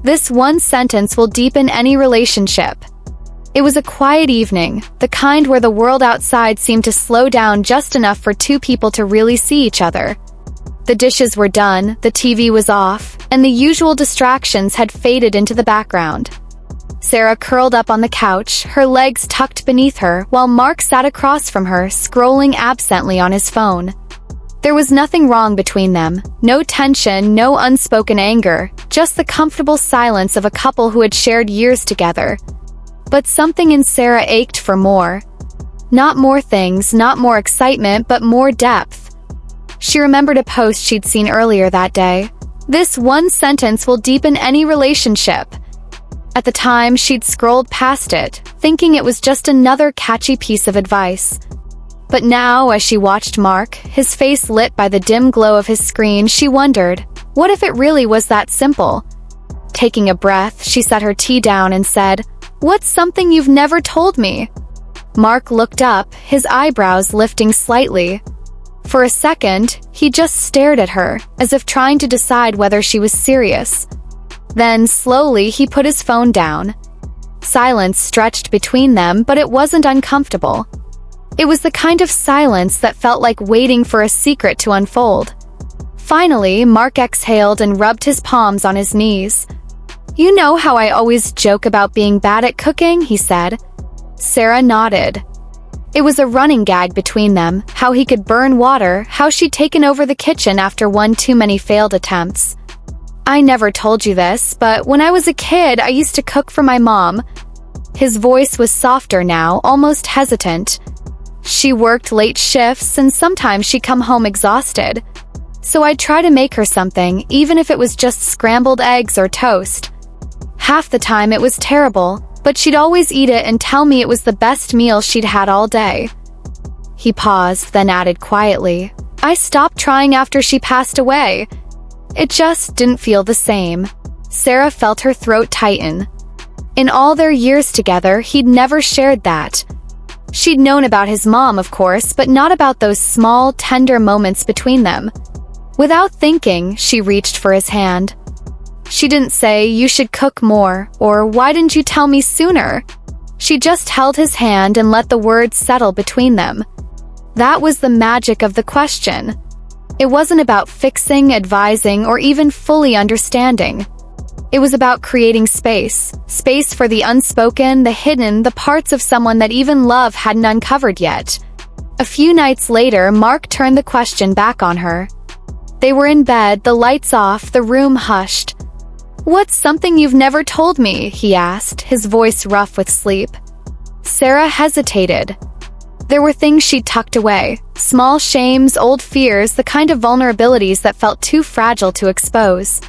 This one sentence will deepen any relationship. It was a quiet evening, the kind where the world outside seemed to slow down just enough for two people to really see each other. The dishes were done, the TV was off, and the usual distractions had faded into the background. Sarah curled up on the couch, her legs tucked beneath her, while Mark sat across from her, scrolling absently on his phone. There was nothing wrong between them, no tension, no unspoken anger, just the comfortable silence of a couple who had shared years together. But something in Sarah ached for more. Not more things, not more excitement, but more depth. She remembered a post she'd seen earlier that day. This one sentence will deepen any relationship. At the time, she'd scrolled past it, thinking it was just another catchy piece of advice. But now, as she watched Mark, his face lit by the dim glow of his screen, she wondered, what if it really was that simple? Taking a breath, she set her tea down and said, "What's something you've never told me?" Mark looked up, his eyebrows lifting slightly. For a second, he just stared at her, as if trying to decide whether she was serious. Then, slowly, he put his phone down. Silence stretched between them, but it wasn't uncomfortable. It was the kind of silence that felt like waiting for a secret to unfold. Finally, Mark exhaled and rubbed his palms on his knees. "You know how I always joke about being bad at cooking?" he said. Sarah nodded. It was a running gag between them, how he could burn water, how she'd taken over the kitchen after one too many failed attempts. "I never told you this, but when I was a kid, I used to cook for my mom." His voice was softer now, almost hesitant. "She worked late shifts, and sometimes she'd come home exhausted. So I'd try to make her something, even if it was just scrambled eggs or toast. Half the time it was terrible, but she'd always eat it and tell me it was the best meal she'd had all day." He paused, then added quietly, "I stopped trying after she passed away. It just didn't feel the same." Sarah felt her throat tighten. In all their years together, he'd never shared that. She'd known about his mom, of course, but not about those small, tender moments between them. Without thinking, she reached for his hand. She didn't say, "You should cook more," or "Why didn't you tell me sooner?" She just held his hand and let the words settle between them. That was the magic of the question. It wasn't about fixing, advising, or even fully understanding. It was about creating space for the unspoken, the hidden, the parts of someone that even love hadn't uncovered yet. A few nights later, Mark turned the question back on her. They were in bed, the lights off, the room hushed. "What's something you've never told me?" he asked, his voice rough with sleep. Sarah hesitated. There were things she'd tucked away, small shames, old fears, the kind of vulnerabilities that felt too fragile to expose.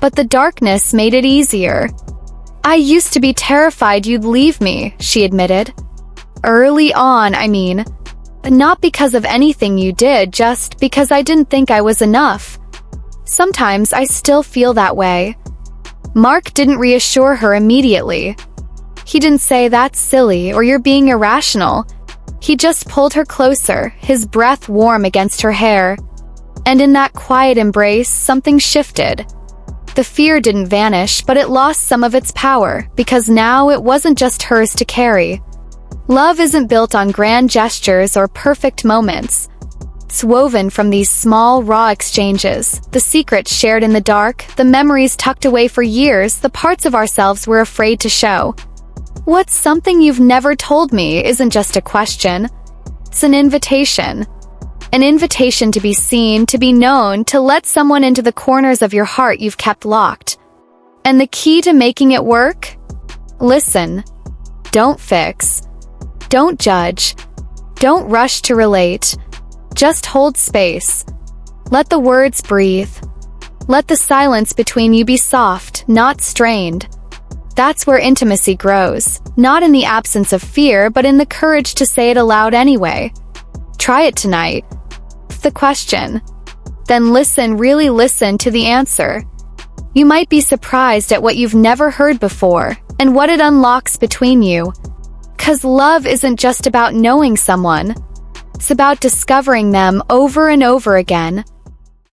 But the darkness made it easier. "I used to be terrified you'd leave me," she admitted. "Early on, I mean. Not because of anything you did, just because I didn't think I was enough. Sometimes I still feel that way." Mark didn't reassure her immediately. He didn't say, "That's silly," or "You're being irrational." He just pulled her closer, his breath warm against her hair. And in that quiet embrace, something shifted. The fear didn't vanish, but it lost some of its power, because now it wasn't just hers to carry. Love isn't built on grand gestures or perfect moments. It's woven from these small, raw exchanges, the secrets shared in the dark, the memories tucked away for years, the parts of ourselves we're afraid to show. "What's something you've never told me?" isn't just a question. It's an invitation. An invitation to be seen, to be known, to let someone into the corners of your heart you've kept locked. And the key to making it work? Listen. Don't fix. Don't judge. Don't rush to relate. Just hold space. Let the words breathe. Let the silence between you be soft, not strained. That's where intimacy grows, not in the absence of fear, but in the courage to say it aloud anyway. Try it tonight. The question. Then listen, really listen to the answer. You might be surprised at what you've never heard before, and what it unlocks between you. 'Cause love isn't just about knowing someone. It's about discovering them over and over again,